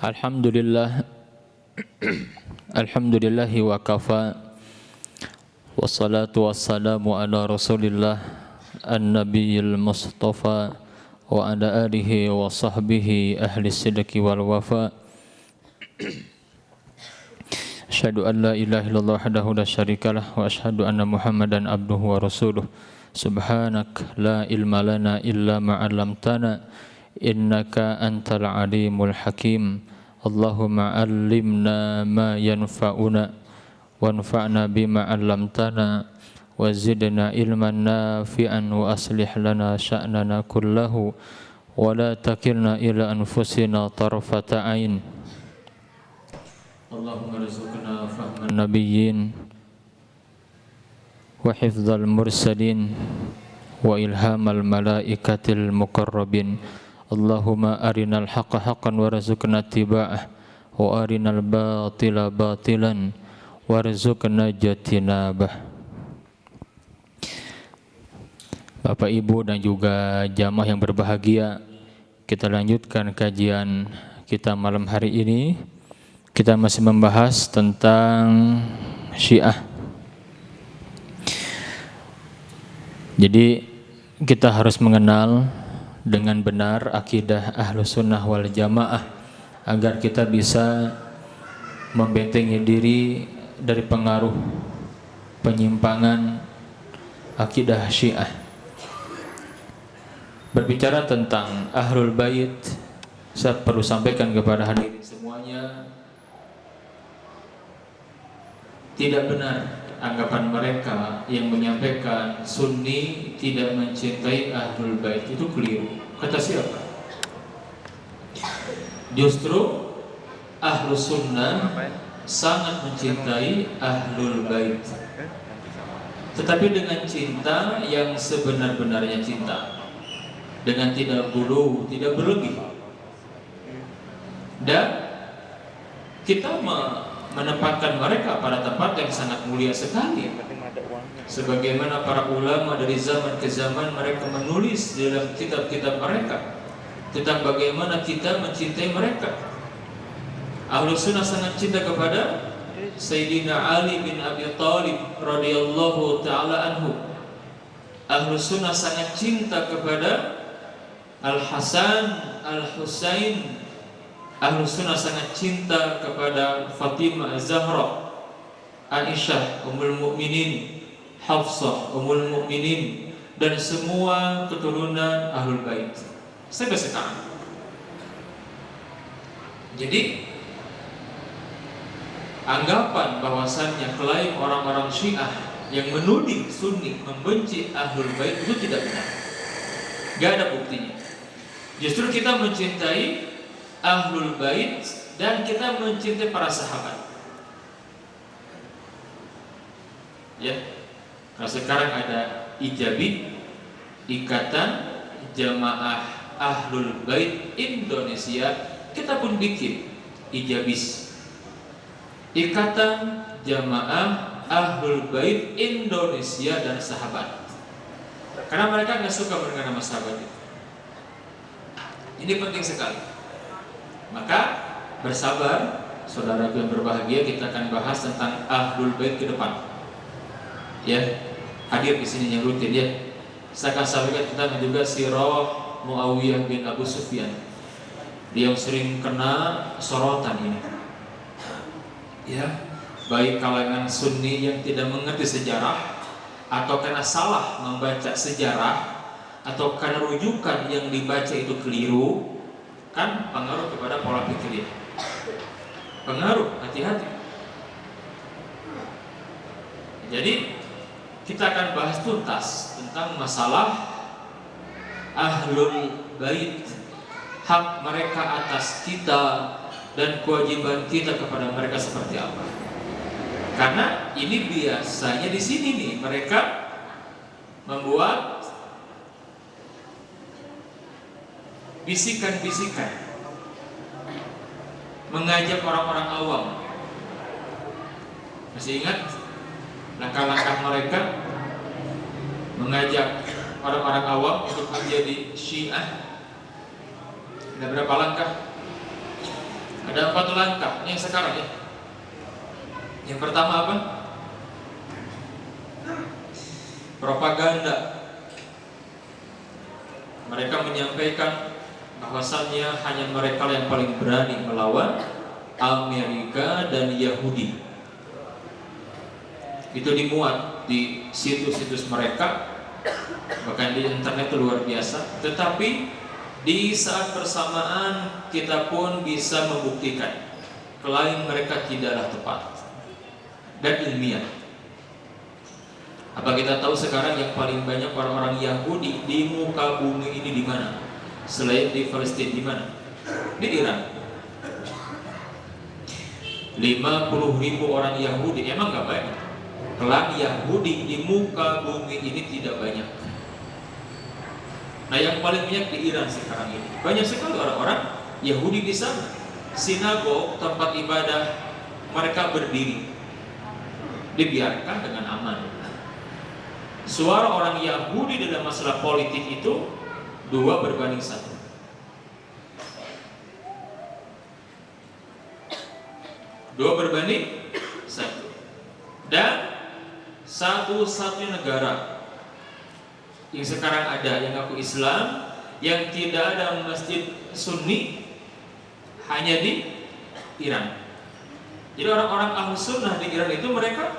Alhamdulillah. Alhamdulillahi wa kafa. Wassalatu wassalamu ala Rasulillah an-nabiyil mustafa wa ala alihi wa sahbihi ahli sidqi wal wafa. Asyhadu an la ilaha illallah wahdahu la syarikalah wa asyhadu anna Muhammadan abduhu wa rasuluh. Subhanak la ilma lana illa ma 'allamtana innaka antal alimul hakim. Allahumma allimna ma yanfa'una wanfa'na bima 'allamtana wa zidna ilman nafi'an wa aslih lana sya'nana kullahu wa la takilna ila anfusina tarfata 'ain. Allahumma rizqna fahman nabiyyin wa hifdzal mursalin wa ilhamal malaikatil muqarrabin. Allahumma arinal haqqa haqqan warzuqna ittiba'ah wa arinal batila batilan warzuqna ijtinabah. Bapak, Ibu dan juga jamaah yang berbahagia, kita lanjutkan kajian kita malam hari ini. Kita masih membahas tentang Syiah. Jadi kita harus mengenal dengan benar akidah Ahlus Sunnah wal Jamaah agar kita bisa membentengi diri dari pengaruh penyimpangan akidah Syiah. Berbicara tentang Ahlul Bait, saya perlu sampaikan kepada hadirin semuanya, tidak benar anggapan mereka yang menyampaikan Sunni tidak mencintai Ahlul Bait. Itu keliru. Kata siapa? Justru Ahlus Sunnah sangat mencintai Ahlul Bait, tetapi dengan cinta yang sebenar-benarnya cinta, dengan tidak gulu, tidak berlebih. Dan kita menempatkan mereka pada tempat yang sangat mulia sekali. Sebagaimana para ulama dari zaman ke zaman mereka menulis dalam kitab-kitab mereka tentang bagaimana kita mencintai mereka. Ahlus Sunnah sangat cinta kepada Sayyidina Ali bin Abi Thalib radhiyallahu ta'ala anhu. Ahlus Sunnah sangat cinta kepada Al-Hasan, Al-Husain. Ahlus Sunnah sangat cinta kepada Fatimah Az-Zahra, Aisyah Ummul Mukminin, Hafsah Ummul Mukminin, dan semua keturunan Ahlul Bait sampai sekarang. Jadi anggapan bahwasannya klaim orang-orang Syiah yang menuding Sunni membenci Ahlul Bait itu tidak benar. Gak ada buktinya. Justru kita mencintai Ahlul Bait dan kita mencintai para sahabat. Ya, kalau sekarang ada IJABI, Ikatan Jamaah Ahlul Bait Indonesia, kita pun bikin IJABIS, Ikatan Jamaah Ahlul Bait Indonesia dan Sahabat. Karena mereka nggak suka mendengar nama sahabat itu. Ini penting sekali. Maka bersabar, saudaraku yang berbahagia, kita akan bahas tentang Ahlul Bait ke depan. Ya, hadir di sini yang rutin ya. Saya akan sampaikan tentang juga sirah Muawiyah bin Abu Sufyan. Dia sering kena sorotan ini. Ya, baik kalangan Sunni yang tidak mengerti sejarah, atau karena salah membaca sejarah, atau karena rujukan yang dibaca itu keliru, kan pengaruh kepada pola pikir dia. Pengaruh, hati-hati. Jadi kita akan bahas tuntas tentang masalah Ahlul Bait, hak mereka atas kita dan kewajiban kita kepada mereka seperti apa. Karena ini biasanya di sini nih mereka membuat bisikan-bisikan, mengajak orang-orang awam. Masih ingat langkah-langkah mereka mengajak orang-orang awam untuk menjadi Syiah? Ada berapa langkah? Ada 4 langkah. Ini yang sekarang ya. Yang pertama apa? Propaganda. Mereka menyampaikan bahwasannya hanya mereka yang paling berani melawan Amerika dan Yahudi. Itu dimuat di situs-situs mereka, bahkan di internet itu luar biasa. Tetapi di saat bersamaan kita pun bisa membuktikan klaim mereka tidaklah tepat dan ilmiah. Apa kita tahu sekarang yang paling banyak orang-orang Yahudi di muka bumi ini di mana? Selain di Palestina, di mana? Di Iran. 50.000 orang Yahudi, emang gak banyak. Klan Yahudi di muka bumi ini tidak banyak. Nah, yang paling banyak di Iran sekarang ini. Banyak sekali orang-orang Yahudi di sana. Sinagog, tempat ibadah mereka berdiri, dibiarkan dengan aman. Suara orang Yahudi dalam masalah politik itu 2 berbanding 1. 2 berbanding 1. Dan satu-satunya negara yang sekarang ada yang ngaku Islam yang tidak ada masjid Sunni hanya di Iran. Jadi orang-orang Ahlus Sunnah di Iran itu mereka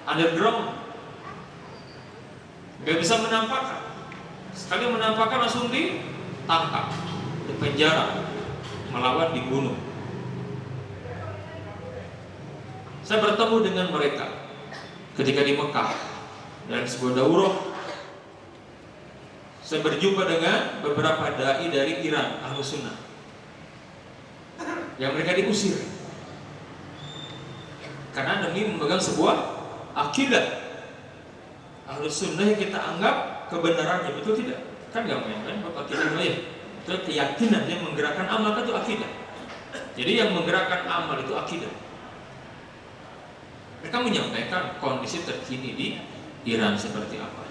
underground, gak bisa menampakkan. Sekali menampakkan langsung ditangkap, dipenjara, melawan, dibunuh. Saya bertemu dengan mereka ketika di Mekah dalam sebuah daurah. Saya berjumpa dengan beberapa dai dari Iran, Ahlus Sunnah, yang mereka diusir karena demi memegang sebuah akidah Ahlus Sunnah yang kita anggap kebenarannya, betul tidak? Kan gak main-main bapak akidah ya. Itu keyakinan yang menggerakkan amal itu akidah. Jadi yang menggerakkan amal itu akidah. Mereka menyampaikan kondisi terkini di Iran seperti apa.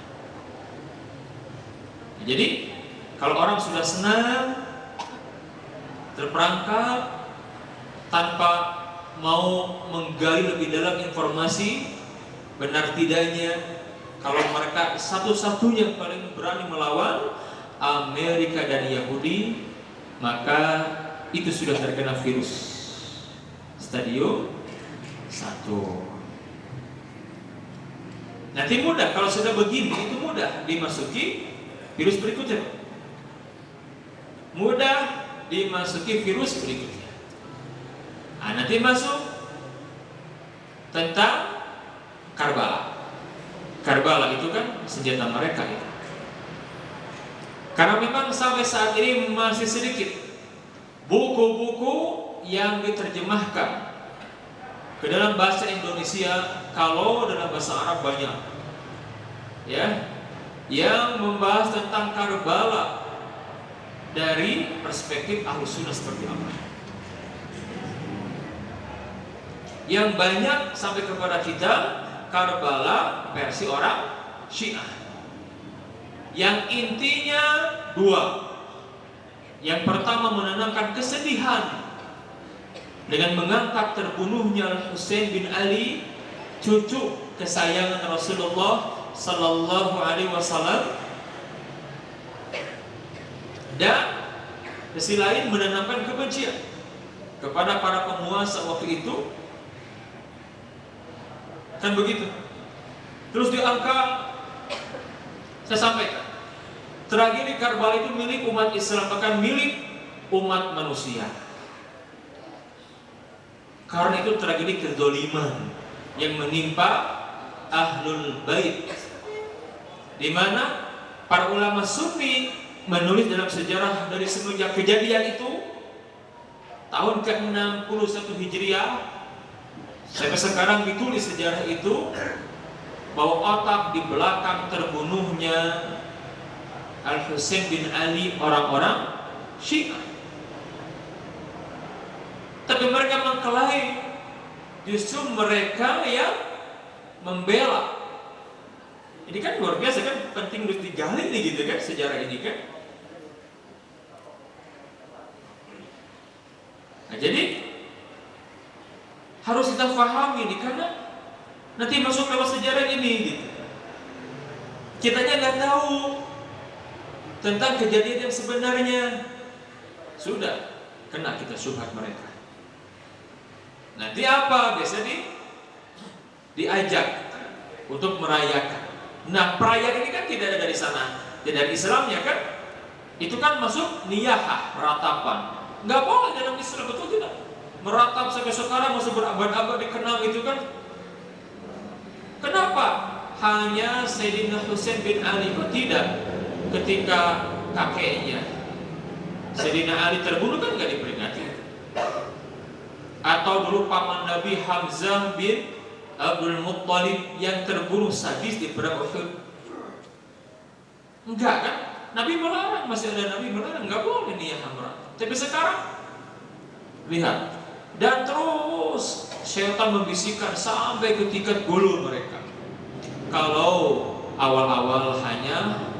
Jadi kalau orang sudah senang, terperangkap, tanpa mau menggali lebih dalam informasi benar tidaknya, kalau mereka satu-satunya paling berani melawan Amerika dan Yahudi, maka itu sudah terkena virus stadium 1. Nanti mudah, kalau sudah begini itu mudah dimasuki virus berikutnya. Mudah dimasuki virus berikutnya. Nah, nanti masuk tentang Karbala. Karbala itu kan senjata mereka itu. Karena memang sampai saat ini masih sedikit buku-buku yang diterjemahkan ke dalam bahasa Indonesia, kalau dalam bahasa Arab banyak, ya, yang membahas tentang Karbala dari perspektif Ahlus Sunnah seperti apa. Yang banyak sampai kepada kita Karbala versi orang Syiah, yang intinya 2. Yang pertama menanamkan kesedihan dengan mengangkat terbunuhnya Husain bin Ali, cucu kesayangan Rasulullah Sallallahu Alaihi Wasallam, dan sisi lain menanamkan kebencian kepada para penguasa waktu itu, kan begitu. Terus di angka saya sampaikan, tragedi Karbala itu milik umat Islam, bahkan milik umat manusia. Karena itu tragedi kezaliman yang menimpa Ahlul Bait, di mana para ulama Sunni menulis dalam sejarah dari semenjak kejadian itu tahun ke-61 Hijriah sampai sekarang ditulis sejarah itu bahwa otak di belakang terbunuhnya Al-Husain bin Ali orang-orang Syiah. Tapi mereka mengklaim justru mereka yang membela. Ini kan luar biasa kan, penting untuk digali nih gitu kan sejarah ini kan. Nah, jadi harus kita pahami nih, karena nanti masuk lewat sejarah ini gitu. Kitanya nggak tahu tentang kejadian yang sebenarnya, sudah kena kita syubhat mereka. Nanti apa? Biasanya diajak untuk merayakan. Nah, perayaan ini kan tidak ada dari sana, tidak dari Islamnya kan? Itu kan masuk niyahah, meratapan. Nggak boleh dalam Islam, betul tidak? Meratap sampai sekarang masih berabad-abad dikenal itu kan? Kenapa? Hanya Sayyidina Husain bin Ali kok tidak? Ketika kakeknya Sayyidina Ali terbunuh kan nggak diperingati? Atau dulu paman Nabi Hamzah bin Abdul Muttalib yang terbunuh sadis di perang Uhud? Enggak kan? Nabi melarang, masih ada Nabi melarang, nggak boleh nih yang meratap. Tapi sekarang lihat, dan terus syaitan membisikkan sampai ke tingkat gulu mereka. Kalau awal-awal hanya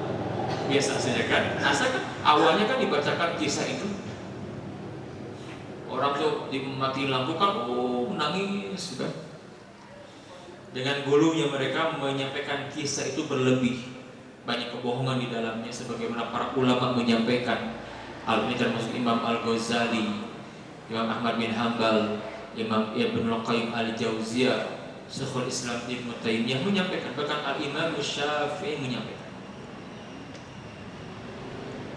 biasa saja kan, asalkan awalnya kan dibacakan kisah itu, orang tuh dimati lampu kan, menangis kan. Dengan gulunya mereka menyampaikan kisah itu berlebih, banyak kebohongan di dalamnya, sebagaimana para ulama menyampaikan. Hal ini termasuk Imam Al-Ghazali, Imam Ahmad bin Hanbal, Imam Ibnu Qayyim Al-Jauziyah, Syekhul Islam Ibnu Taimiyah menyampaikan, bahkan Al-Imam Syafi'i menyampaikan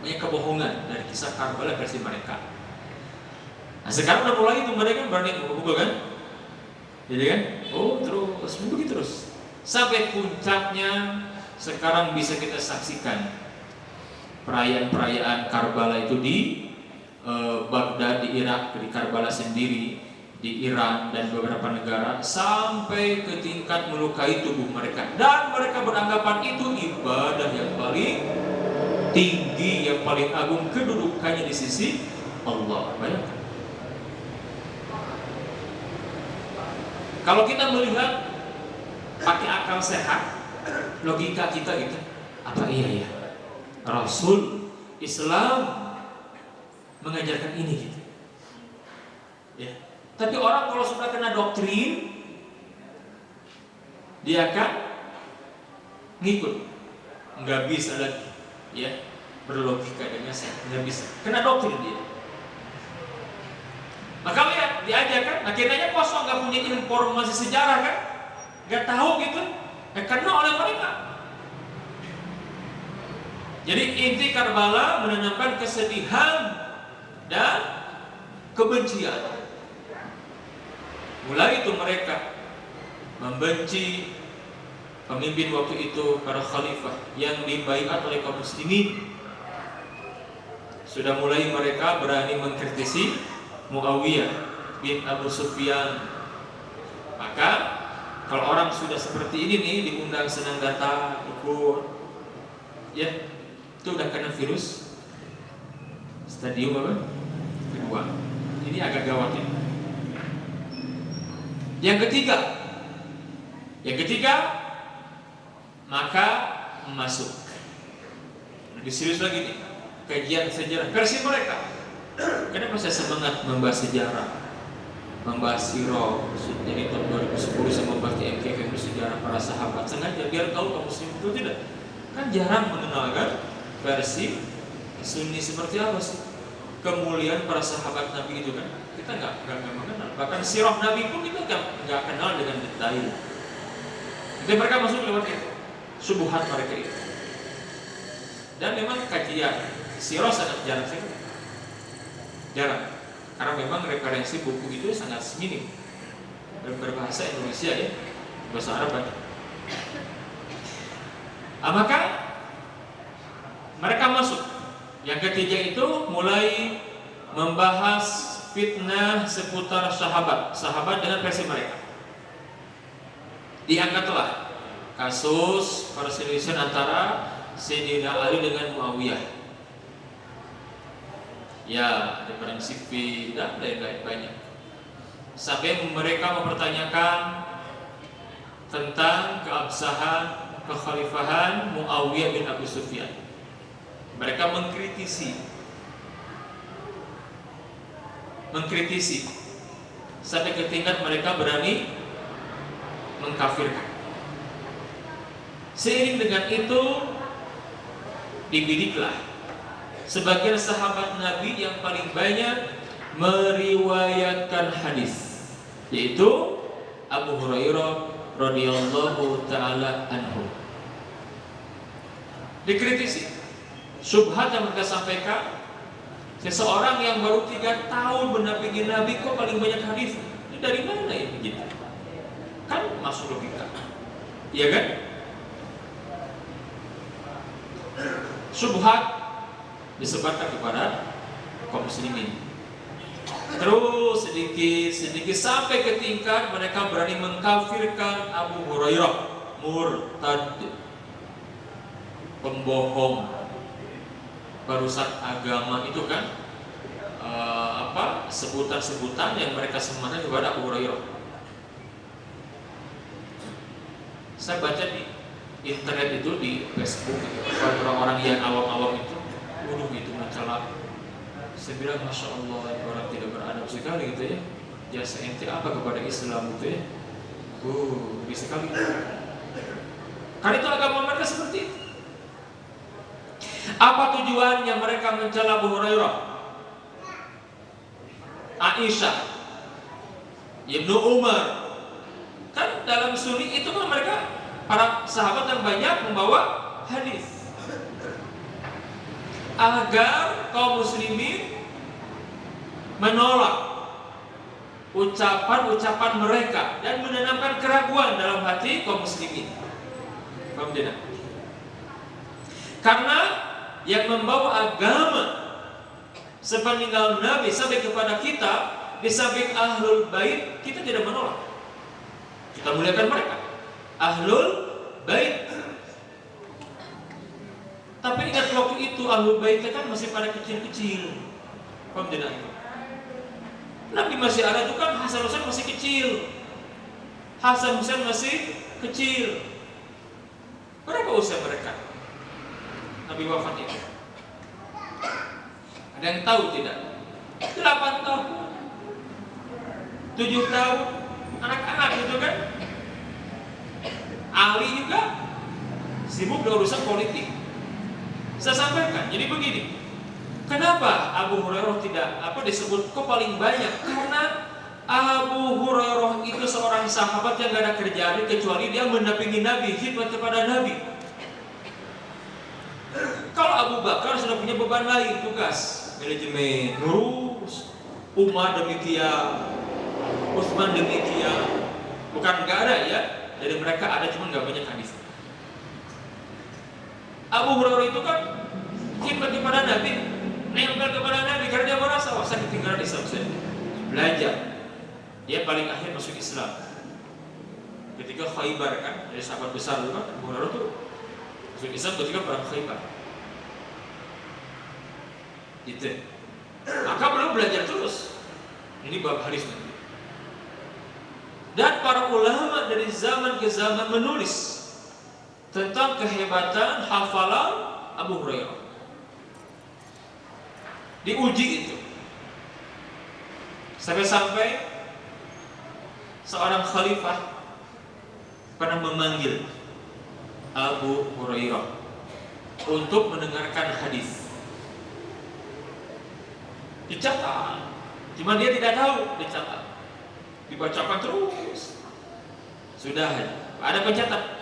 banyak kebohongan dari kisah Karbala versi mereka. Nah, sekarang udah mulai itu mereka berani menghubung kan? Jadi kan? Terus begitu terus sampai puncaknya sekarang bisa kita saksikan perayaan-perayaan Karbala itu di Baghdad, di Irak, di Karbala sendiri, di Iran dan beberapa negara, sampai ke tingkat melukai tubuh mereka, dan mereka beranggapan itu ibadah yang paling tinggi, yang paling agung kedudukannya di sisi Allah. Bayangkan. Kalau kita melihat pakai akal sehat, logika kita gitu, apa iya ya Rasul Islam mengajarkan ini gitu ya. Tapi orang kalau sudah kena doktrin, dia akan ngikut, nggak bisa lagi ya berlogika dengan sehat, nggak bisa, kena doktrin dia. Maka lihat diajarkan, akhirnya kosong, nggak punya informasi sejarah kan, nggak tahu gitu, karena oleh mereka. Jadi inti Karbala menanamkan kesedihan dan kebencian. Mulai itu mereka membenci pemimpin waktu itu, para khalifah yang dibaiat oleh kaum muslimin. Sudah mulai mereka berani mengkritisi Muawiyah bin Abu Sufyan. Maka kalau orang sudah seperti ini nih, diundang senang datang, ikut, ya itu udah kena virus stadium apa? Kedua. Ini agak gawat ini. Yang ketiga, maka masuk. Lebih serius lagi nih, kajian sejarah versi mereka. Kenapa saya semangat membahas sejarah, membahas sirah? Jadi tahun 2010 saya membahas di MKFM sejarah para sahabat, sengaja biar tahu kaum muslim itu tidak kan jarang mengenalkan versi Sunni seperti apa sih kemuliaan para sahabat Nabi itu kan, kita nggak mengenal. Bahkan sirah Nabi pun kita nggak kenal dengan detail. Jadi mereka masuk lewat itu, subuhat mereka itu. Dan memang kajian sirah sangat jarang sekali. Jarang, karena memang referensi buku itu sangat minim berbahasa Indonesia ya, bahasa Arab banyak. Maka mereka masuk. Yang ketiga itu mulai membahas fitnah seputar sahabat dengan versi mereka. Diangkatlah kasus perselisihan antara Sayyidina Ali dengan Muawiyah. Ya, ada perang Siffin dan lain-lain banyak. Sampai mereka mempertanyakan tentang keabsahan kekhalifahan Muawiyah bin Abu Sufyan. Mereka mengkritisi mengkritisi sampai ke tingkat mereka berani mengkafirkan. Seiring dengan itu dibidiklah sebagian sahabat Nabi yang paling banyak meriwayatkan hadis, yaitu Abu Hurairah radhiyallahu taala anhu. Dikritisi syubhat yang mereka sampaikan. Seseorang yang baru 3 tahun mendampingi Nabi kok paling banyak hadis? Ini dari mana ya begitu? Kan masuk logika, iya kan? Syubhat disebarkan kepada kaum muslimin. Terus sedikit sampai ke tingkat mereka berani mengkafirkan Abu Hurairah, murtad, pembohong, perusak agama. Itu kan sebutan-sebutan yang mereka sematkan kepada Abu Hurairah. Saya baca di internet itu, di Facebook, orang-orang yang awam-awam itu, itu mencela. Saya bilang, Masya Allah, orang tidak beradab sekali gitu ya. Jasa ente apa kepada Islam gitu ya. Bisa sekali. Karena itu agama mereka seperti itu. Apa tujuannya mereka mencela Abu Hurairah, Aisyah, Ibnu Umar? Kan dalam sunni itu kan mereka para sahabat yang banyak membawa hadis, agar kaum muslimin menolak ucapan-ucapan mereka dan menanamkan keraguan dalam hati kaum muslimin. Paham tidak? Karena yang membawa agama sepeninggal Nabi sampai kepada kita, di samping ahlul bait, kita tidak menolak. Kita muliakan mereka, ahlul bait. Tapi ingat waktu itu ahlul bait kan masih pada kecil-kecil. Paham tidak? Nabi masih ada itu kan, Hasan Husain masih kecil. Hasan Husain masih kecil. Berapa usia mereka Nabi wafat itu? Ada yang tahu tidak? 8 tahun, 7 tahun, anak-anak gitu kan. Ali juga sibuk dengan urusan politik. Saya sampaikan, jadi begini. Kenapa Abu Hurairah tidak disebut kok paling banyak? Karena Abu Hurairah itu seorang sahabat yang gak ada kerjaan kecuali dia mendampingi Nabi, khidmat kepada Nabi. Kalau Abu Bakar sudah punya beban lain, tugas manajemen, ngurus Umar demikian, Utsman demikian. Bukan gak ada ya, jadi mereka ada cuma gak banyak hadis. Abu Hurairah itu kan khidmat kepada Nabi, nempel kepada Nabi karena dia merasa wah saya ketinggalan Islam, saya belajar. Dia paling akhir masuk Islam ketika Khaybar kan, dari sahabat besar itu kan, Abu Hurairah tuh masuk Islam ketika perang Khaybar. Itu. Maka beliau belajar terus. Ini bab hadis nanti. Dan para ulama dari zaman ke zaman menulis tentang kehebatan hafalan Abu Hurairah. Diuji itu. Sampai-sampai seorang khalifah pernah memanggil Abu Hurairah untuk mendengarkan hadis. Dicatat, cuma dia tidak tahu, dicatat, dibacakan terus. Sudah ada pencatat,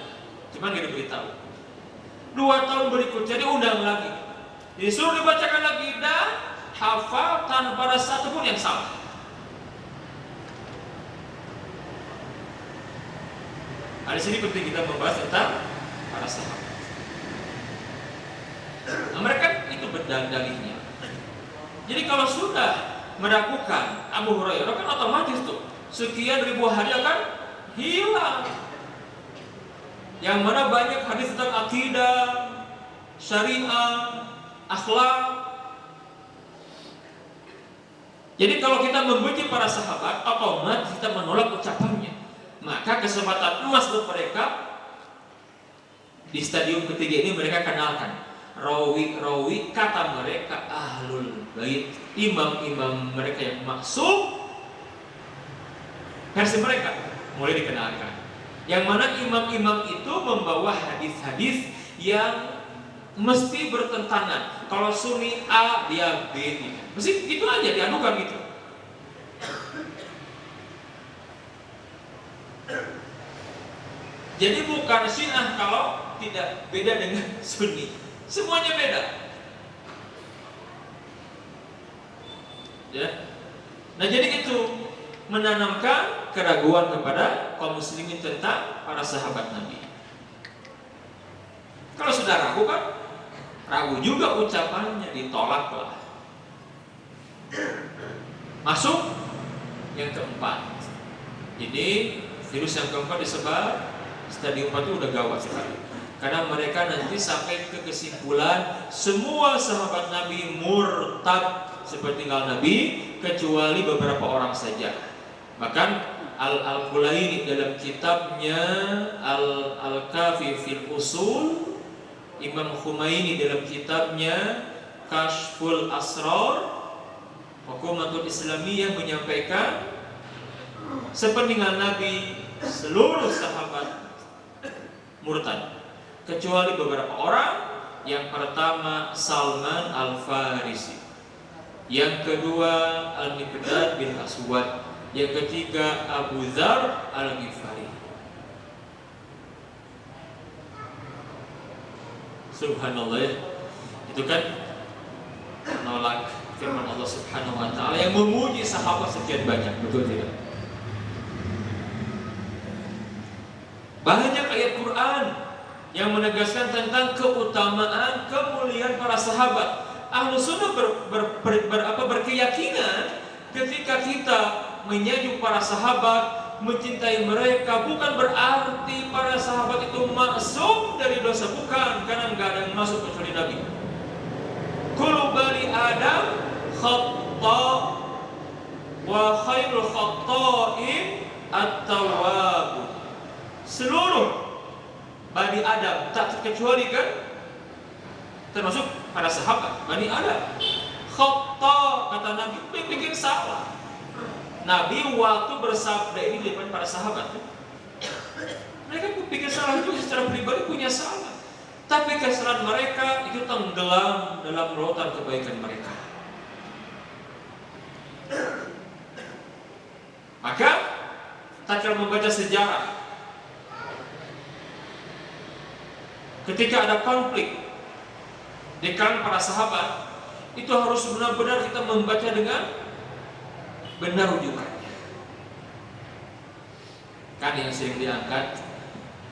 cuma dia diberitahu. 2 tahun berikutnya diundang lagi, disuruh dibacakan lagi dan hafal tanpa ada satu pun yang salah. Di sini penting kita membahas tentang para sahabat. Nah, mereka itu berdalihnya. Jadi kalau sudah meragukan Abu Hurairah kan otomatis tuh sekian ribu hadis akan hilang. Yang mana banyak hadis tentang akidah, syariah, akhlak. Jadi kalau kita membenci para sahabat, otomatis kita menolak ucapannya. Maka kesempatan emas untuk mereka di stadium ketiga ini mereka kenalkan rawi-rawi kata mereka ahlul bait, imam-imam mereka yang maksum, versi mereka mulai dikenalkan. Yang mana imam-imam itu membawa hadis-hadis yang mesti bertentangan. Kalau Sunni A, dia B, mesti itu aja dianukan gitu. Jadi bukan Syiah kalau tidak beda dengan Sunni, semuanya beda. Ya. Nah jadi itu menanamkan keraguan kepada kaum muslimin tentang para sahabat Nabi. Kalau sudah ragu kan, ragu juga ucapannya, ditolaklah. Masuk yang keempat. Ini virus yang keempat disebar, stadium 4 itu udah gawat sekali. Karena mereka nanti sampai ke kesimpulan semua sahabat Nabi murtad seperti tinggal Nabi kecuali beberapa orang saja. Bahkan Al-Kulaini dalam kitabnya Al-Kafi fil Usul, Imam Khumaini dalam kitabnya Kashful Asrar Hukumatul Islamiyah menyampaikan sepeninggal Nabi seluruh sahabat murtad kecuali beberapa orang. Yang pertama Salman Al-Farisi, yang kedua Al-Miqdad bin Aswad, yang ketiga Abu Dzar Al-Ghifari. Subhanallah ya. Itu kan menolak firman Allah Subhanahu wa taala yang memuji sahabat sekian banyak, betul tidak? Banyak ayat Quran yang menegaskan tentang keutamaan, kemuliaan para sahabat. Ahlus Sunnah berkeyakinan ketika kita menyanjung para sahabat, mencintai mereka, bukan berarti para sahabat itu maksum dari dosa, bukan, karena nggak ada yang masuk kecuali Nabi. Kullu bani Adam khata wa khairul khata'in at-tawwab. Seluruh bani Adam tak terkecuali kan, termasuk para sahabat bani Adam. Khata, kata Nabi, bikin salah. Nabi waktu bersabda ini di depan para sahabat, mereka pikir salah juga, secara pribadi punya salah, tapi kesalahan mereka itu tenggelam dalam lautan kebaikan mereka. Maka tatkala membaca sejarah, ketika ada konflik di kalangan para sahabat, itu harus benar-benar kita membaca dengan benar rujukannya. Kan yang sering diangkat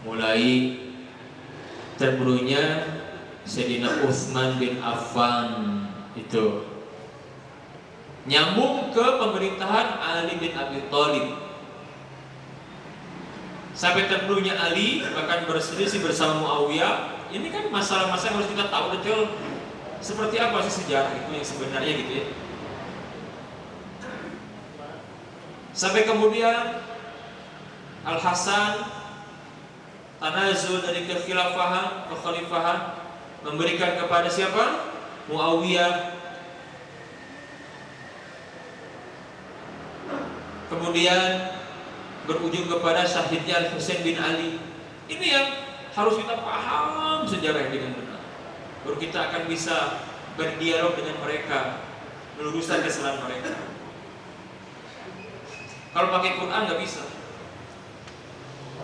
mulai terbunuhnya Sayyidina Utsman bin Affan itu nyambung ke pemerintahan Ali bin Abi Thalib, sampai terbunuhnya Ali, bahkan berselisih bersama Muawiyah. Ini kan masalah-masalah yang harus kita tahu betul seperti apa sih sejarah itu yang sebenarnya gitu ya. Sampai kemudian Al-Hasan tanazul dari kekhalifahan memberikan kepada siapa? Muawiyah. Kemudian berujung kepada syahidnya Al-Husain bin Ali. Ini yang harus kita paham sejarah dengan benar. Baru kita akan bisa berdialog dengan mereka, meluruskan kesalahan mereka. Kalau pakai Quran nggak bisa.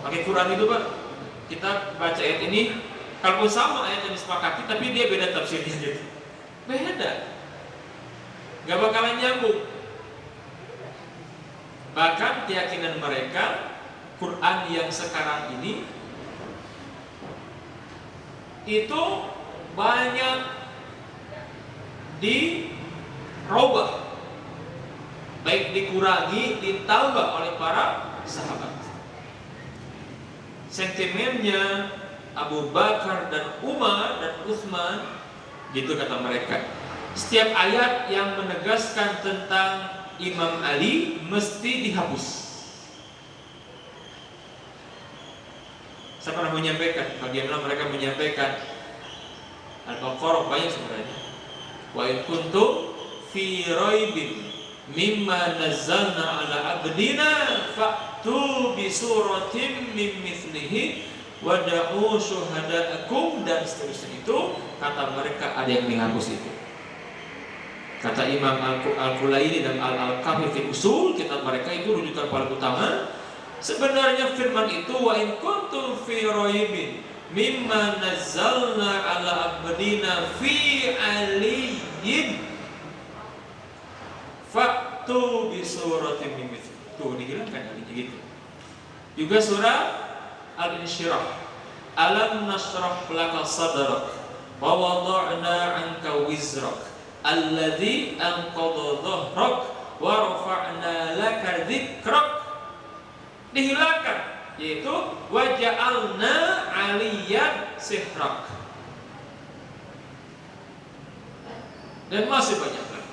Pakai Quran itu Pak, kita baca ayat ini, kalau sama ayat yang disepakati, tapi dia beda tafsirnya gitu. Beda, nggak bakalan nyambung. Bahkan keyakinan mereka, Quran yang sekarang ini itu banyak dirubah, baik dikurangi, ditambah oleh para sahabat. Sentimennya Abu Bakar dan Umar dan Utsman, gitu kata mereka. Setiap ayat yang menegaskan tentang Imam Ali mesti dihapus. Saya pernah menyampaikan, bagaimana mereka menyampaikan Al-Baqarah banyak sebenarnya. Wa in kuntum fi raibin mimma nazzalna ala abdina fa'tu bi suratin min mithlihi wada'u syuhada'akum, dan seterusnya. Itu kata mereka ada yang menghapus itu. Kata Imam Al-Qulaini dan Al-Kafi fi Usul, kitab mereka itu rujukan paling utama. Sebenarnya firman itu wa in kuntum fi raibin mimma nazzalna ala abdina fi aliyyin fa'tu bi suratin min mithlihi. Tuh dihilangkan alinya gitu. Juga surah Al-Insyirah, alam nashrah laka sadrak wa wada'na 'anka wizrak alladzi anqadha dhahrak wa rafa'na laka dzikrak. Dihilangkan, yaitu wa ja'alna 'aliyan sihrak. Dan masih banyak lagi,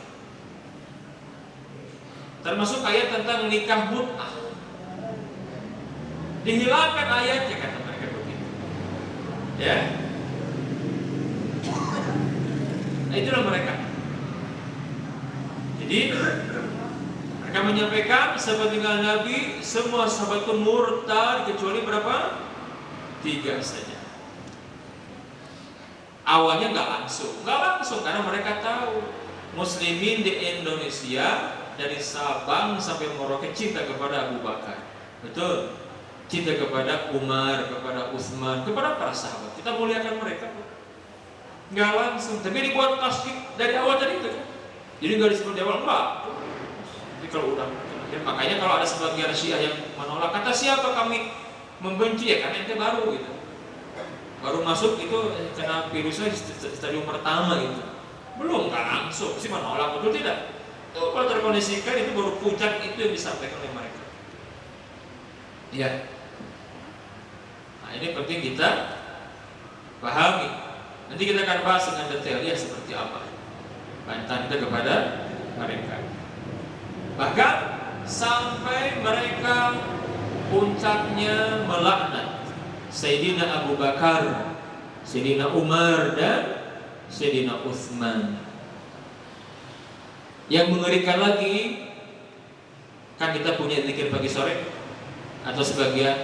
termasuk ayat tentang nikah mut'ah. Dihilangkan ayatnya, kata mereka begitu. Ya. Nah, itulah mereka. Jadi mereka menyampaikan sahabat tinggal Nabi, semua sahabat itu murtad kecuali berapa? 3 saja. Awalnya nggak langsung karena mereka tahu Muslimin di Indonesia dari Sabang sampai Merauke cinta kepada Abu Bakar, betul, cinta kepada Umar, kepada Utsman, kepada para sahabat. Kita muliakan mereka, nggak langsung, tapi dibuat tasdik dari awal tadi itu kan. Jadi nggak disebut di awal, enggak. Jadi kalau udah, ya, makanya kalau ada sebagian Syiah yang menolak, kata siapa kami membenci, ya kan ente baru gitu, baru masuk itu kena virusnya stadium pertama itu, belum nggak langsung sih menolak, betul tidak? Itu kalau terkondisikan itu baru puncak itu yang disampaikan oleh mereka. Ya. Nah, ini penting kita pahami. Nanti kita akan bahas dengan detailnya seperti apa bantahan kita kepada mereka. Bahkan sampai mereka puncaknya melaknat Sayyidina Abu Bakar, Sayyidina Umar, dan Sayyidina Utsman. Yang mengerikan lagi, kan kita punya zikir pagi sore, atau sebagian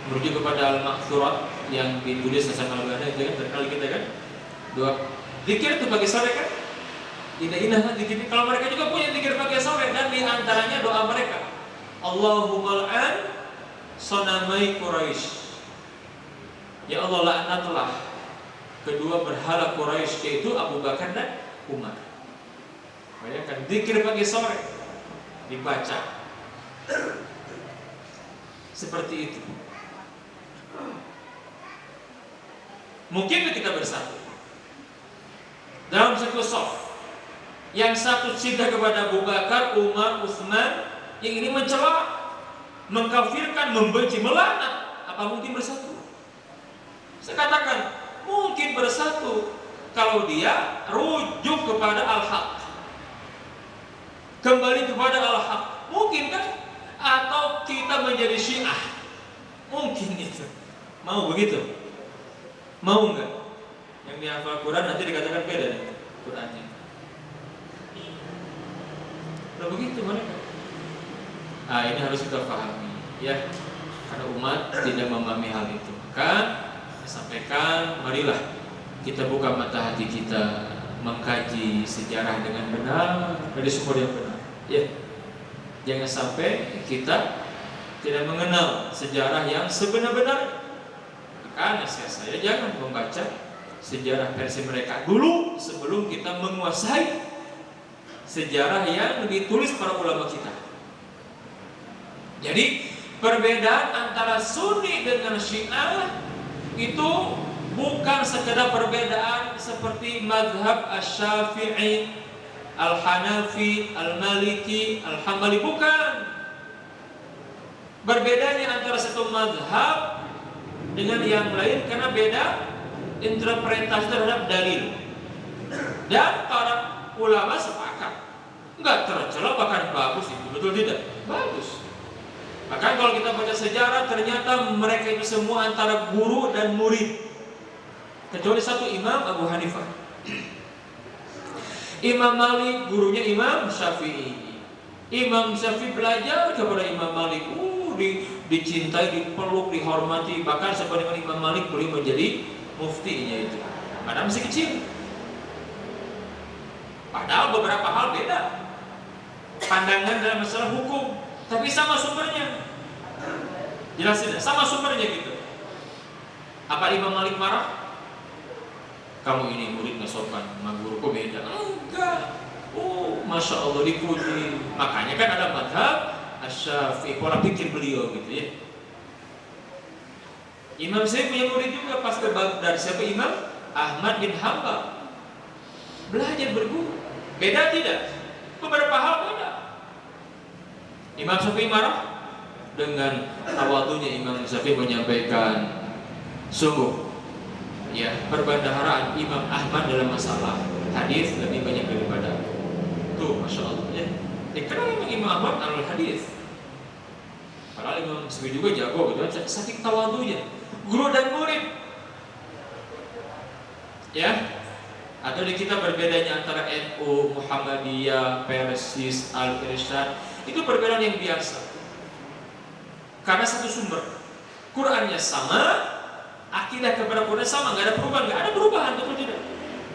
merujuk kepada Al-Ma'thurat yang ditulis Hasan Al-Banna itu kan terkenal kita kan. Dua zikir itu pagi sore kan. Indah zikir. Kalau mereka juga punya zikir pagi sore, dan di antaranya doa mereka, Allahumma al'an sonamai Quraisy. Ya Allah, laknatlah kedua berhala Quraisy, yaitu Abu Bakar dan Umar. Bayangkan zikir pagi sore dibaca seperti itu. Mungkin kita bersatu dalam satu shaf, yang satu cinta kepada Abu Bakar, Umar, Utsman, yang ini mencela, mengkafirkan, membenci, melaknat. Apa mungkin bersatu? Saya katakan mungkin bersatu kalau dia rujuk kepada al-haq, kembali kepada al-haq. Mungkin kan? Atau kita menjadi Syiah, mungkin itu. Mau begitu? Mau enggak? Yang dihafal Quran nanti dikatakan beda Qurannya. Udah begitu mereka. Nah, ini harus kita pahami, ya. Karena umat tidak memahami hal itu. Maka saya sampaikan, marilah kita buka mata hati kita, mengkaji sejarah dengan benar dari sumber yang benar. Ya. Jangan sampai kita tidak mengenal sejarah yang sebenar-benar. Maka nasihat saya, jangan membaca sejarah versi mereka dulu sebelum kita menguasai sejarah yang ditulis para ulama kita. Jadi perbedaan antara Sunni dengan Syiah itu bukan sekedar perbedaan seperti mazhab Asy-Syafi'i, Al-Hanafi, Al-Maliki, Al-Hambali, bukan. Berbedanya antara satu mazhab dengan yang lain karena beda interpretasi terhadap dalil. Dan para ulama sepakat, enggak tercela, bahkan bagus itu, betul tidak? Bagus. Bahkan kalau kita baca sejarah, ternyata mereka itu semua antara guru dan murid. kecuali satu imam, Abu Hanifah. Imam Malik gurunya Imam Syafi'i. Imam Syafi'i belajar kepada Imam Malik, dicintai, dipeluk, dihormati, bahkan sampai dengan Imam Malik beliau menjadi muftinya itu. Padahal masih kecil. Padahal beberapa hal beda pandangan dalam masalah hukum, tapi sama sumbernya. Jelas tidak? Sama sumbernya gitu. Apa Imam Malik marah? Kamu ini murid nggak sopan, sama guruku beda. Enggak. Oh, masya Allah dipuji. Makanya kan ada madhab Asy-Syafi'i, pola pikir beliau gitu ya. Imam saya punya murid juga pas ke Baghdad. Siapa Imam? Ahmad bin Hanbal. Belajar berguru. Beda tidak? Beberapa hal beda. Imam Syafi'i marah. Dengan tawadhunya Imam Syafi'i menyampaikan, sungguh ya, perbendaharaan Imam Ahmad dalam masalah hadis lebih banyak daripada tuh, masya Allah ya. Karena memang Imam Ahmad alul hadis. Padahal Imam Syafi'i juga jago gitu, saking tawadhunya, guru dan murid. Ya, atau di kita berbedanya antara NU, Muhammadiyah, Persis, Al-Irsyad, itu perbedaan yang biasa. Karena satu sumber, Qurannya sama, akidah kepada Quran sama, nggak ada perubahan, nggak ada perubahan, betul tidak?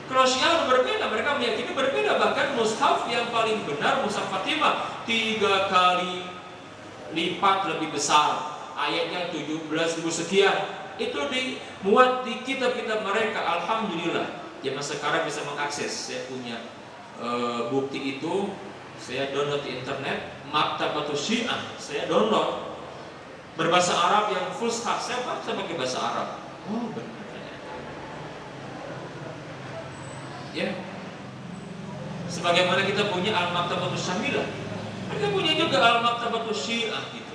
Kalau Syiah berbeda, mereka meyakini berbeda. Bahkan mushaf yang paling benar, mushaf Fatimah, 3 kali lipat lebih besar, ayatnya 17.000 sekian, itu dimuat di kitab-kitab mereka. Alhamdulillah, zaman sekarang bisa mengakses. Saya punya bukti itu, saya download di internet, Maktabatus Syiah, saya download. Berbahasa Arab yang fushah, saya pakai bahasa Arab. Oh benar. Ya. Sebagaimana kita punya Al-Maktabatus Syamilah, mereka punya juga Al-Maktabatus Syiah gitu.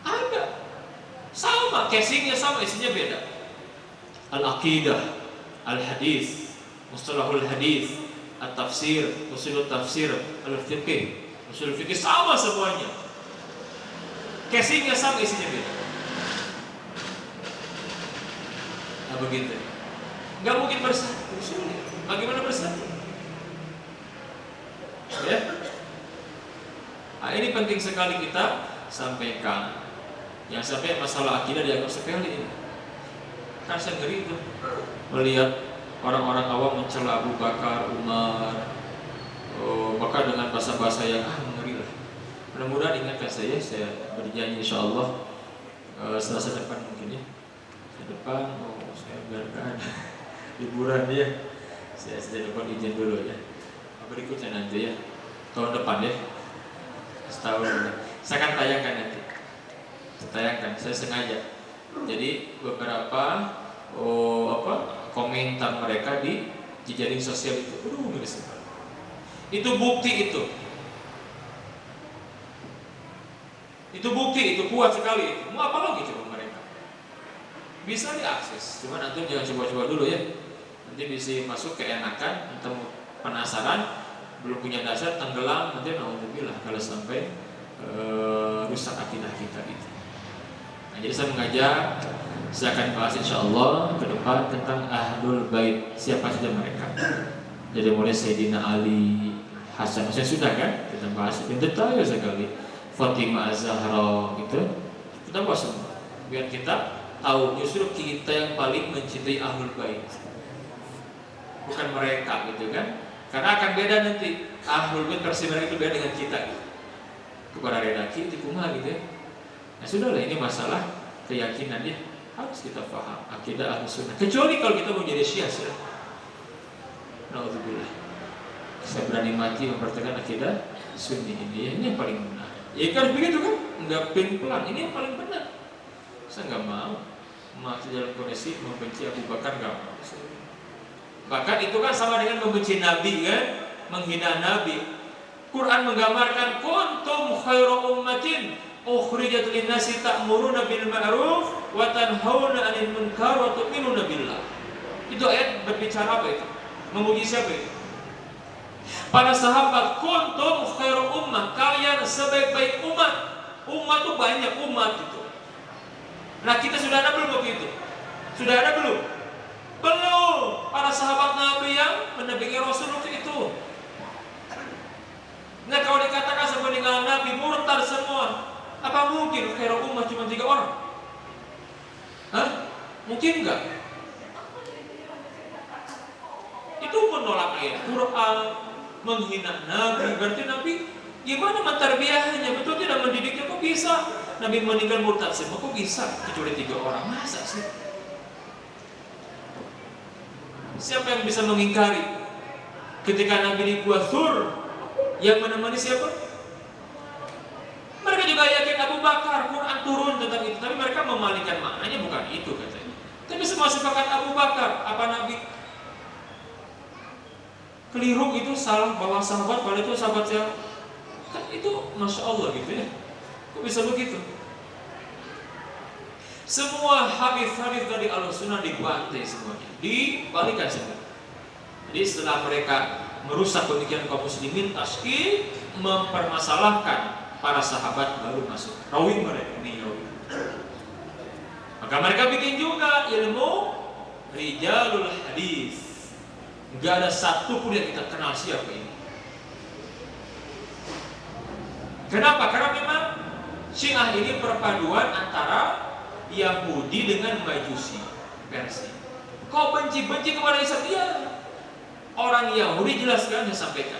Ada. Sama, casingnya sama, isinya beda. Al-Aqidah, Al-Hadis, Mustalahul Hadis, At-Tafsir, Ushul Tafsir, Al-Fiqh, Ushul Fiqh, sama semuanya. Casingnya sama, isinya beda. Nah begitu. Gak mungkin bersatu, sulit. Bagaimana bersatu? Ya. Nah, ini penting sekali kita sampaikan. Yang sampai masalah akidah dianggap sepele. Kan saya ngeri itu melihat orang-orang awam mencela Abu Bakar, Umar, bahkan dengan bahasa-bahasa yang ngeri lah. Mudah-mudahan ingatkan saya berjanji insya Allah Selasa depan mungkin ya. Depan saya biarkan liburan ya. Saya dapat izin dulu ya. Berikutnya nanti ya, tahun depan ya, setahun. Saya akan tayangkan nanti. Tayangkan, saya sengaja. Jadi beberapa komentar mereka di jejaring sosial itu, itu bukti itu. Itu bukti, itu kuat sekali. Mau apa lagi coba mereka? Bisa diakses, cuman antum jangan coba-coba dulu ya. Nanti bisa masuk keenakan, antum penasaran, belum punya dasar, tenggelam, nanti naudzubillah kalau sampai rusak akidah kita gitu. Nah, jadi saya mengajak, saya akan bahas insya Allah ke depan tentang Ahlul Bait, siapa saja mereka. Jadi mulai Sayyidina Ali, Hasan, saya sudah kan kita bahas yang detail sekali. Fatimah Az-Zahra gitu, kita bahas semua biar kita tahu justru kita yang paling mencintai Ahlul Bait, bukan mereka gitu kan. Karena akan beda nanti Ahlul Bait versi mereka itu beda dengan kita gitu. Kepada redaki di kumah gitu ya. Nah sudahlah, ini masalah keyakinan ya, harus kita paham akidah Ahlus Sunnah. Kecuali kalau kita mau jadi Syiah sih. Naudzubillah. Saya berani mati mempertahankan akidah Sunni ini yang paling benar. Ya harus begitu kan, nggak pelan. Ini yang paling benar. Saya nggak mau masuk dalam kondisi membenci Abu Bakar, nggak mau. Bahkan itu kan sama dengan membenci Nabi kan, menghina Nabi. Quran menggambarkan kuntum khairu ummatin ukhrijat lin-nasi ta'muruna bil ma'ruf wa tanhauna 'anil munkar wa tu'minuna billah. Itu ayat berbicara apa itu? Memuji siapa itu? Para sahabat, kuntum khairu ummah, kalian sebaik-baik umat. Umat itu banyak umat itu. Nah kita sudah ada belum begitu? Sudah ada belum? Belum para sahabat Nabi yang mendampingi Rasul waktu itu. Nah, kalau dikatakan sepeninggal Nabi murtad semua, apa mungkin khairul ummah cuma 3 orang? Hah? Mungkin enggak? Itu menolak ayat Quran, menghina Nabi. Berarti Nabi gimana mentarbiyahnya? Betul tidak mendidiknya? Kok bisa Nabi meninggal murtad semua? Kok bisa? Kecuali 3 orang. Masa sih? Siapa yang bisa mengingkari ketika Nabi di Gua Thur yang menemani siapa? Mereka juga yakin Abu Bakar, Quran turun tentang itu, tapi mereka memalingkan maknanya bukan itu katanya. Tapi semua sepakat Abu Bakar. Apa Nabi keliru itu, salah bawa sahabat, padahal itu sahabat yang kan itu Masya Allah gitu ya. Kok bisa begitu? Semua hadis-hadis dari Ahlussunnah dibantai semuanya, dibalikan semua. Jadi setelah mereka merusak pemikiran kaum muslimin, taskil mempermasalahkan para sahabat baru masuk. Rawi mereka ini rawi. Maka mereka bikin juga ilmu rijalul hadis. Enggak ada satu pun yang kita kenal siapa ini. Kenapa? Karena memang Syiah ini perpaduan antara Yahudi dengan Majusi versi. Kau benci-benci kepada Islam? Iya. Orang Yahudi jelaskan dan sampaikan.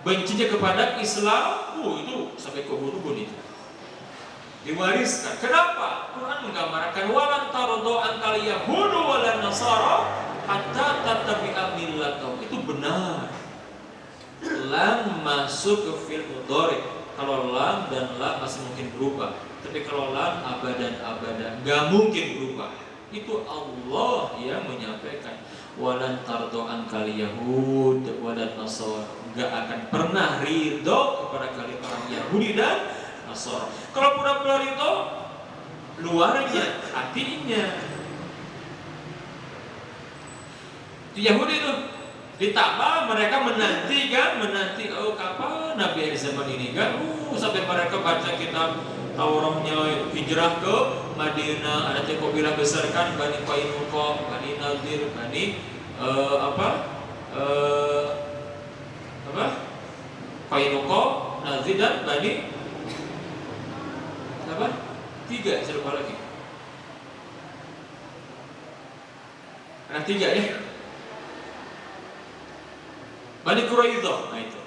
Bencinya kepada Islam, itu sampai ke ubun-ubun itu. Diwariskan. Kenapa? Quran menggambarkan walan tardo angkal Yahudu walan Nasara hatta tattabi'a millatahum. Itu benar. Lam masuk ke fil mudhari. Kalau lam dan lam masih mungkin berubah. Tapi kalau lam abadan nggak mungkin berubah. Itu Allah yang menyampaikan walan tardo angkal Yahud walan Nasara. Nggak akan pernah ridho kepada kalian orang Yahudi dan Nasara. Kalau pura-pura ridho, luarnya, hatinya. Itu Yahudi itu. Ditambah mereka menanti kapan Nabi akhir zaman ini kan? Sampai mereka baca kitab Tauratnya hijrah ke Madinah, ada kabilah besar kan, Bani Qainuqa, Bani Nadir, Bani Qainuqa, Nadir dan Bani 3, saya lupa lagi. Ada 3 ya. Bani Quraidah, nah itu.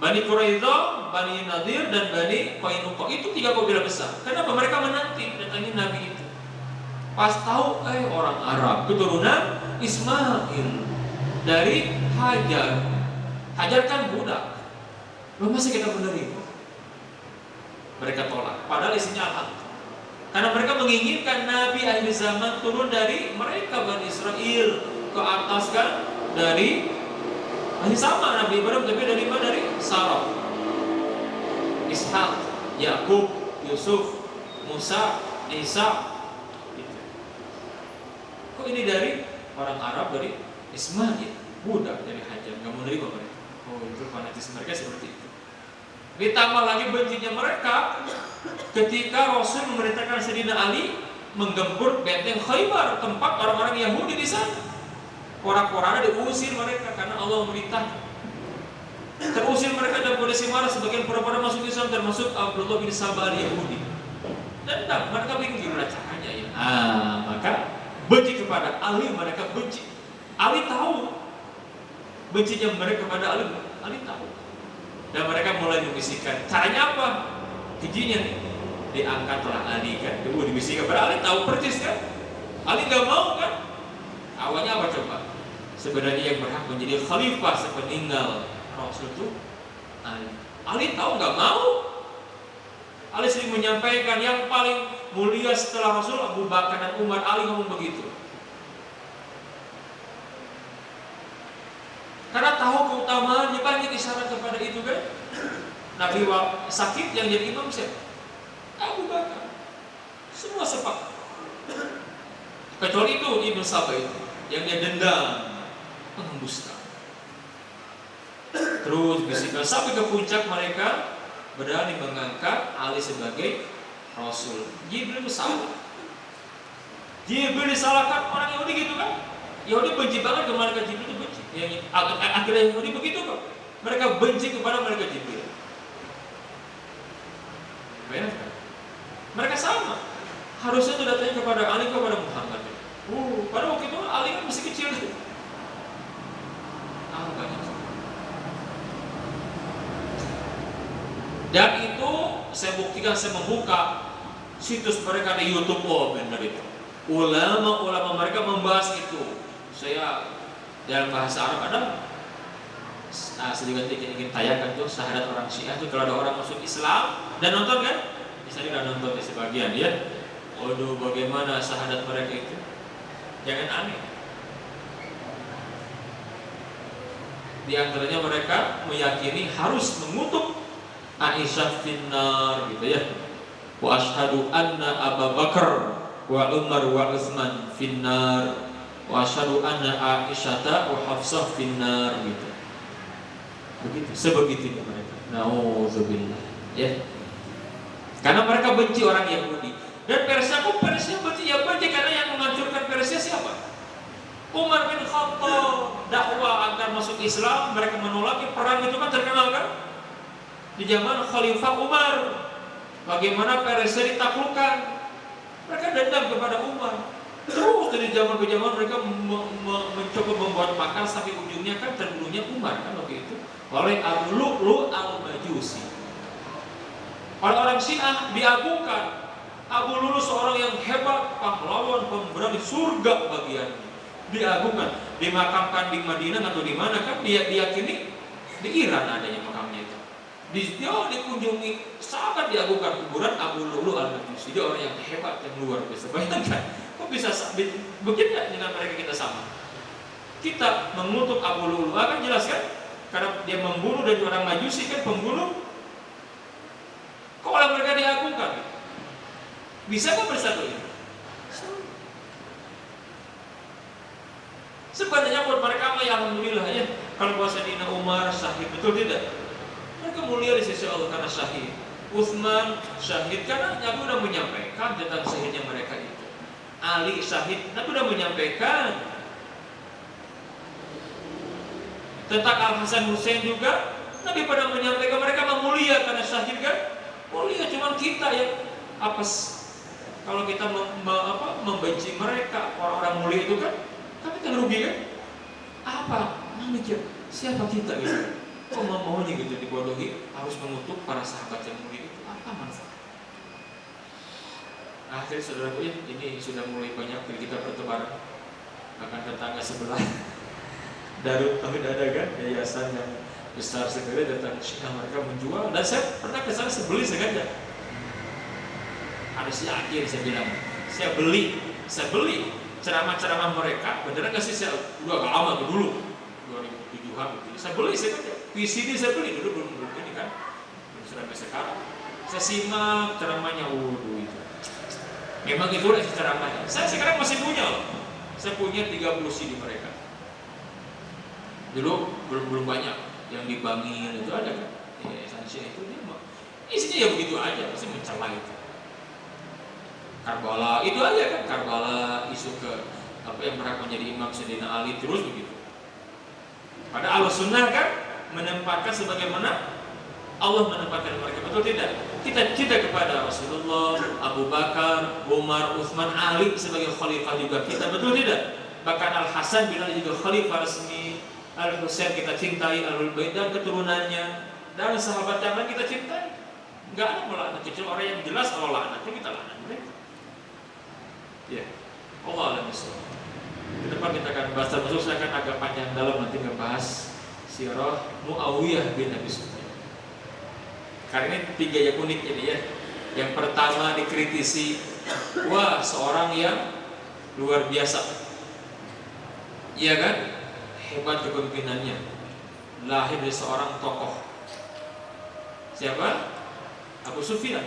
Bani Quraidah, Bani Nadir dan Bani Qainuqa itu 3 kabilah besar. Kenapa mereka menanti datangnya Nabi itu? Pas tahu orang Arab keturunan Ismail dari Hajar. Hajar kan budak. Loh masa kita menerima? Mereka tolak. Padahal isinya Alhamdulillah. Karena mereka menginginkan Nabi akhir zaman turun dari mereka Bani Israel ke atas kan dari masih sama Nabi Ibrahim tapi dari mana? Dari Sarah, Ishak, Yakub, Yusuf, Musa, Isa. Kok ini dari orang Arab dari Ismail, budak dari Hajar, nggak mau nerima mereka. Oh itu fanatis mereka seperti itu. Ditambah lagi bencinya mereka ketika Rasul memerintahkan Sayyidina Ali menggempur benteng Khaybar, tempat orang-orang Yahudi di sana. Orang-orangnya diusir mereka karena Allah memerintah. Terusir mereka dan kondisi marah, sebagian pura-pura masuk Islam termasuk Abdullah bin Sabah al-Yahudi. Dan mereka bingung gimana caranya ya. Maka benci kepada Ali, mereka benci. Ali tahu bencinya mereka kepada Ali, Ali tahu. Dan mereka mulai membisikkan. Caranya apa? Kejinya nih, diangkatlah Ali kan. Dibisikkan kepada Ali, tahu persis kan? Ali gak mau kan? Awalnya apa coba? Sebenarnya yang berhak menjadi khalifah sepeninggal Rasul itu Ali. Ali tahu nggak mau. Ali sering menyampaikan yang paling mulia setelah Rasul Abu Bakar dan Umar. Ali ngomong begitu. Karena tahu keutamaannya, banyak isyarat kepada itu kan. Nabi sakit yang jadi imam siapa? Abu Bakar. Semua sepakat. Kecuali itu Ibnu Sabah itu yang dia dendam, menghembuskan. Terus bisikan sampai ke puncak mereka berani mengangkat Ali sebagai Rasul. Jibril salah. Jibril disalahkan orang Yahudi gitu kan? Yahudi benci banget ke malaikat Jibril, itu benci. Akhirnya Yahudi begitu kok. Mereka benci kepada malaikat Jibril. Bayangkan. Mereka sama. Harusnya itu datanya kepada Ali, kepada Muhammad. Pada waktu itu Ali kan masih kecil. Banyak. Dan itu saya buktikan, saya membuka situs mereka di YouTube. Benar itu. Ulama-ulama mereka membahas itu. Saya dalam bahasa Arab ada. Saya juga ingin tayangkan tuh syahadat orang Syiah tuh kalau ada orang masuk Islam dan nonton kan? Misalnya udah nonton di sebagian ya. Waduh, bagaimana syahadat mereka itu? Jangan aneh. Di antaranya mereka meyakini harus mengutuk Aisyah finnar gitu ya. Wa asyhadu anna Abu Bakar wa Umar wa Utsman finnar wa asyhadu anna Aisyata wa Hafsah finnar gitu. Begitu, sebegitunya mereka. Nauzubillah ya. Karena mereka benci orang Yahudi. Dan Persia benci, ya benci karena yang menghancurkan Persia siapa? Umar bin Khattab. Dakwah agar masuk Islam, mereka menolak. Perang itu kan terkenal kan? Di zaman Khalifah Umar. Bagaimana Persia ditaklukkan? Mereka dendam kepada Umar. Terus dari zaman ke zaman mereka mencoba membuat makar sampai ujungnya kan terbunuhnya Umar kan waktu itu oleh Abu Lu'lu' al-Majusi. Orang-orang Syiah diagungkan. Abu Lu'lu' seorang yang hebat, pahlawan, pemberani, surga bagiannya. Diagungkan, dimakamkan di Madinah atau di mana kan? Dia diyakini di Iran adanya makamnya itu. Dia dikunjungi, sangat diagungkan kuburan Abu Lu'lu' al-Majusi. Dia orang yang hebat, yang luar biasa. Bayangkan, kok bisa begitu dengan mereka kita sama? Kita mengutuk Abu Lu'lu' kan jelas kan? Karena dia membunuh dan orang Majusi kan pembunuh. Kok orang mereka diagungkan? Bisa kan bersatu ini? Sebenarnya buat mereka mah ya alhamdulillah ya. Kalau puasa Dina Umar syahid, betul tidak? Mereka mulia di sisi Allah karena syahid. Utsman syahid karena Nabi sudah menyampaikan tentang syahidnya mereka itu. Ali syahid, Nabi sudah menyampaikan. Tentang Al-Hasan Husain juga Nabi pada menyampaikan mereka mulia karena syahid kan? Mulia, cuma kita yang apes. Kalau kita membenci mereka, orang-orang mulia itu kan, kami kan rugi kan? Apa? Mikir, siapa kita gitu? Kok maunya gitu dibodohi, harus mengutuk para sahabat yang mulia itu? Apa manfaat? Akhirnya saudaraku ya, ini sudah mulai banyak kita bertebaran. Bahkan tetangga sebelah Darut Tauhid ada kan, yayasan yang besar sekali tentang Syiah, mereka menjual. Dan saya pernah kesana, saya beli sengaja. Ada si akhir saya bilang, saya beli ceramah-ceramah mereka. Beneran nggak sih? Saya udah agak lama tuh dulu 2007an gitu. Saya beli sengaja, VCD saya beli dulu belum ini kan, belum sampai sekarang. Saya simak ceramahnya, waduh itu. Memang itu lah ceramahnya. Saya sekarang masih punya loh. Saya punya 30 CD mereka. Dulu belum banyak yang di Bangil itu ada kan, Sansia itu dia isinya ya begitu aja, pasti mencela itu. Karbala itu aja kan, Karbala isu ke apa yang berhak menjadi imam Sayyidina Ali terus begitu. Pada Ahlussunnah kan menempatkan sebagaimana Allah menempatkan mereka, betul tidak? Kita cinta kepada Rasulullah, Abu Bakar, Umar, Utsman, Ali sebagai khalifah juga kita, betul tidak? Bahkan Al-Hasan bin Ali juga khalifah resmi. Al-Husain kita cintai, Ahlul Bait dan keturunannya, dan sahabat yang lain kita cintai. Enggak ada melaknat, kecuali orang yang jelas Allah laknatnya kita laknat mereka. Ya, Allah alam bisawab. Ke depan kita akan bahas termasuk, saya akan agak panjang dalam nanti ngebahas sirah Muawiyah bin Abi Sufyan. Karena ini 3 yang unik jadi ya. Yang pertama dikritisi, wah seorang yang luar biasa, iya kan? Hebat kepemimpinannya, lahir dari seorang tokoh. Siapa? Abu Sufyan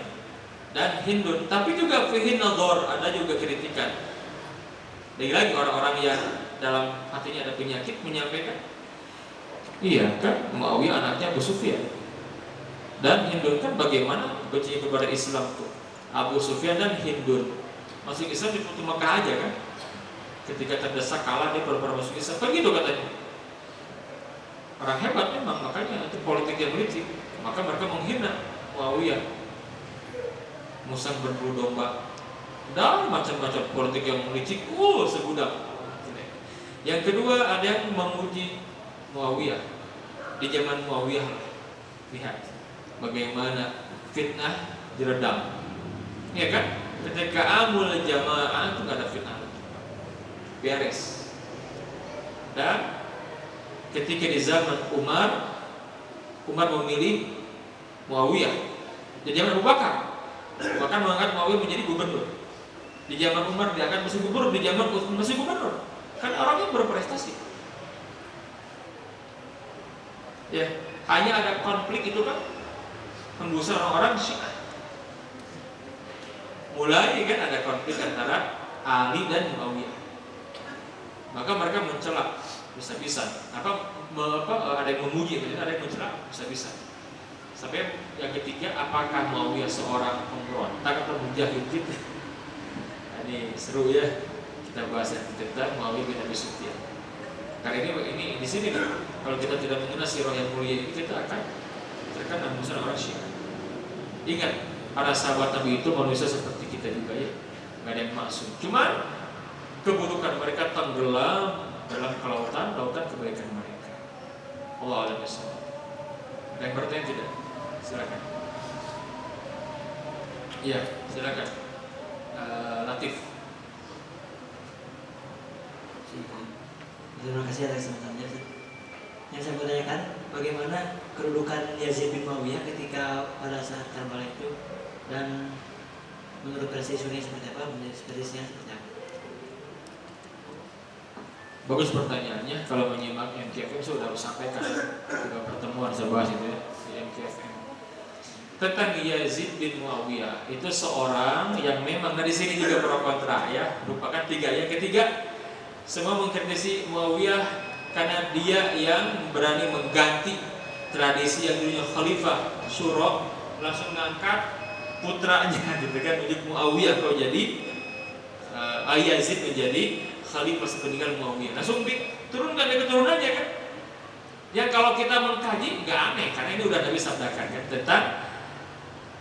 dan Hindun. Tapi juga fihi nadhar, ada juga kritikan. Lagi orang-orang yang dalam hatinya ada penyakit menyampaikan, iya kan Muawiyah anaknya Abu Sufyan. Dan Hindun kan bagaimana benci kepada Islam tuh. Abu Sufyan dan Hindun masuk Islam di Mekah aja kan. ketika terdesak kalah dia pura-pura masuk Islam. Begitu katanya. Orang hebat memang, makanya itu politik yang licik. Maka mereka menghina Muawiyah, musang berbulu domba, dan macam-macam politik yang licik. Segudang. Yang kedua, ada yang memuji Muawiyah. Di zaman Muawiyah, lihat bagaimana fitnah diredam. Ya kan? Ketika amul jamaah itu nggak ada fitnah, beres. Dan ketika di zaman Umar memilih Muawiyah. Di zaman Abu Bakar mengangkat Muawiyah menjadi gubernur. Di zaman Umar diangkat masih gubernur, di zaman Utsman masih gubernur. Kan orangnya berprestasi. Ya, hanya ada konflik itu kan menggusur orang-orang Syiah. Mulai kan ada konflik antara Ali dan Muawiyah. Maka mereka mencela bisa-bisa. Ada yang memuji, ada yang mencela bisa-bisa. Sampai yang ketiga, apakah Muawiyah seorang pemberontak atau mujahid? Ini seru ya, kita bahas yang tentang Muawiyah bin Abi Sufyan. Karena ini di sini nih, kalau kita tidak mengenal sirah yang mulia ini, kita akan terkena musuh orang Syiah. Ingat, para sahabat Nabi itu manusia seperti kita juga ya, nggak ada yang maksum. Cuma keburukan mereka tenggelam dalam lautan kebaikan mereka. Allah a'lam bishawab. Ada yang bertanya tidak? Silakan. Iya, silakan. Latif. Terima kasih atas kesempatannya. Yang saya mau tanyakan, bagaimana kedudukan Yazid bin Muawiyah ketika pada saat Karbala itu, dan menurut versi Sunni seperti apa, menurut versi seperti apa? Bagus pertanyaannya. Kalau menyimak MKFM sudah sampaikan juga pertemuan saya bahas itu ya di MKFM tentang Yazid bin Muawiyah. Itu seorang yang memang di sini juga pro kontra ya, merupakan tiga. Yang ketiga, semua mengkritisi Muawiyah karena dia yang berani mengganti tradisi yang dulunya Khalifah Syuro, langsung mengangkat putranya gitu kan, menunjuk Muawiyah kau jadi Yazid menjadi Khalifah sepeninggal Muawiyah. Langsung diturunkan dari keturunannya kan. Yang kalau kita mengkaji nggak aneh, karena ini udah Nabi sabdakan kan tentang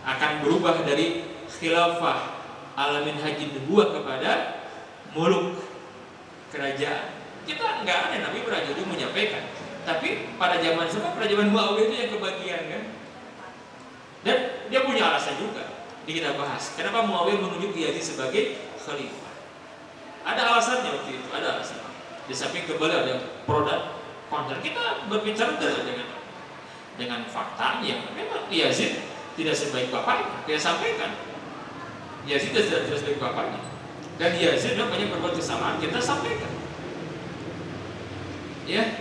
akan berubah dari khilafah alamin haji nubuwah kepada muluk kerajaan. Kita nggak aneh, Nabi berajudul menyampaikan. Tapi pada zaman pada zaman Muawiyah itu yang kebagian kan. Dan dia punya alasan juga. Ini kita bahas. Kenapa Muawiyah menunjuk Yazid sebagai khalifah? Ada alasannya waktu itu, ada alasan. Di samping kembali ada yang pro dan kontra. Kita berbicara dengan faktanya. Memang Yazid tidak sebaik bapaknya. Dia sampaikan Yazid tidak sebaik bapaknya. Dan Yazid banyak berbuat kesalahan, kita sampaikan. Ya,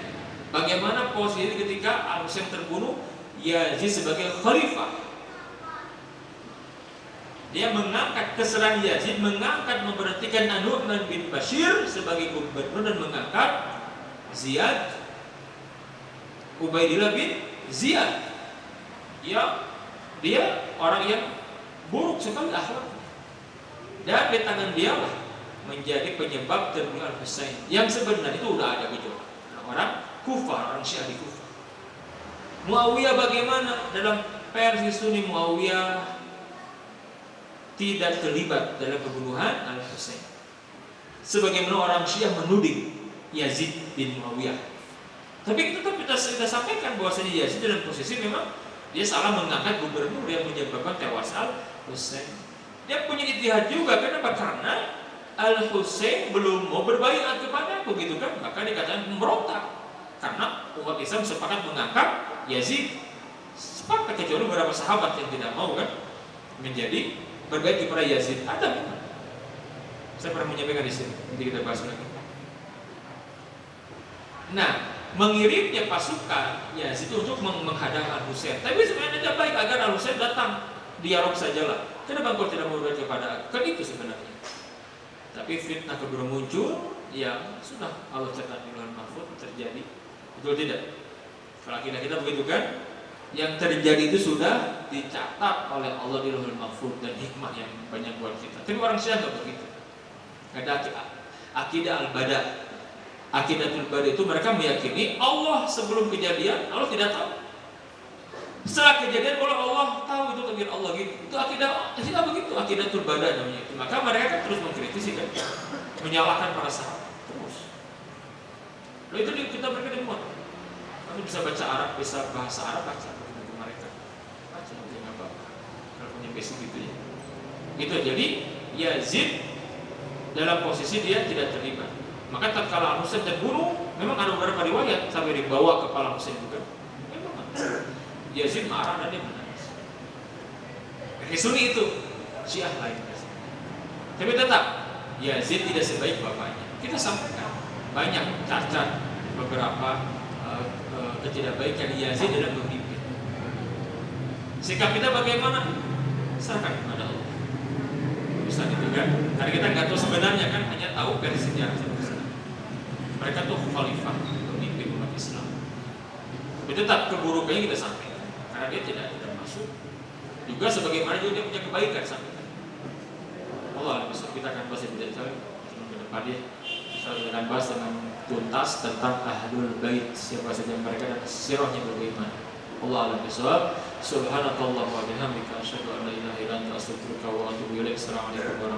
bagaimana posisi ketika Al-Husain terbunuh, Yazid sebagai khalifah. Dia mengangkat kesalahan Yazid, memberhentikan An-Nu'man bin Bashir sebagai gubernur dan mengangkat Ziyad Ubaidillah bin Ziyad. Dia orang yang buruk sekali akhlak. Dan di tangan dia lah menjadi penyebab terbunuh Al-Husain. Yang sebenarnya itu udah ada gejolak. Orang Kufah, orang Syiah di Kufah. Muawiyah bagaimana? Dalam versi Sunni, Muawiyah tidak terlibat dalam pembunuhan Al-Husain. Sebagaimana orang Syiah menuding Yazid bin Muawiyah. Tapi kita sampaikan bahwasanya Yazid dalam posisi memang dia salah mengangkat gubernur yang menyebabkan tewas Al-Husain. Dia punya ijtihad juga. Kenapa? Karena Al-Husain belum mau berbaiat kepada begitu kan, maka dikatakan memberontak. Karena umat Islam sepakat mengangkat Yazid. Sepakat, kecuali beberapa sahabat yang tidak mau kan menjadi berbaiat kepada Yazid. Ada memang. Saya pernah menyampaikan di sini. Nanti kita bahas lagi. Nah, mengirimnya pasukan Yazid untuk menghadang Al-Husain. Tapi sebenarnya tidak baik agar Al-Husain datang dialog sajalah. Kenapa engkau tidak mau berbaiat kepada aku? Kan itu sebenarnya. Tapi fitnah keburu muncul yang sudah Allah catat di Lauhul Mahfuz terjadi. Betul tidak? Kalau kita begitu kan? Yang terjadi itu sudah dicatat oleh Allah di Lauhul Mahfuz dan hikmah yang banyak buat kita. Tapi orang Syiah nggak begitu. Akidah al-bada. Akidatul bada itu mereka meyakini Allah sebelum kejadian Allah tidak tahu. Setelah kejadian kalau Allah tahu itu takdir Allah gitu. Itu akidah begitu, akidatul bada namanya itu. Maka mereka kan terus mengkritisi kan, menyalahkan para sahabat terus. Lalu itu kita mereka dimuat. Kamu bisa baca Arab, bisa bahasa Arab, baca buku mereka. Baca nanti nggak apa-apa. Kalau punya basic gitu ya. Itu jadi Yazid dalam posisi dia tidak terlibat. Maka tatkala Al-Husain terbunuh, memang ada beberapa riwayat sampai dibawa kepala Husain juga. Memang Yazid marah dan dia menangis. Sunni itu, Syiah lain. Tapi tetap Yazid tidak sebaik bapaknya. Kita sampaikan banyak cacat beberapa ketidakbaikan Yazid dalam memimpin. Sikap kita bagaimana? Serahkan kepada Allah. Bisa gitu kan? Karena kita nggak tahu sebenarnya kan, hanya tahu versi sejarah seperti itu. Mereka tuh khalifah, pemimpin umat Islam. Tapi tetap keburukannya kita sampaikan, karena dia tidak masuk. Juga sebagaimana juga dia punya kebaikan sampaikan. Allah besok kita akan bahas di ke depan dia. Kita akan bahas dengan tuntas tentang ahlul bait, siapa saja mereka dan sirahnya bagaimana. Allah alam bisawab. Subhanakallah wa bihamdika asyhadu an la ilaha illa anta astaghfiruka wa atubu ilaik. Assalamualaikum warahmatullahi wabarakatuh.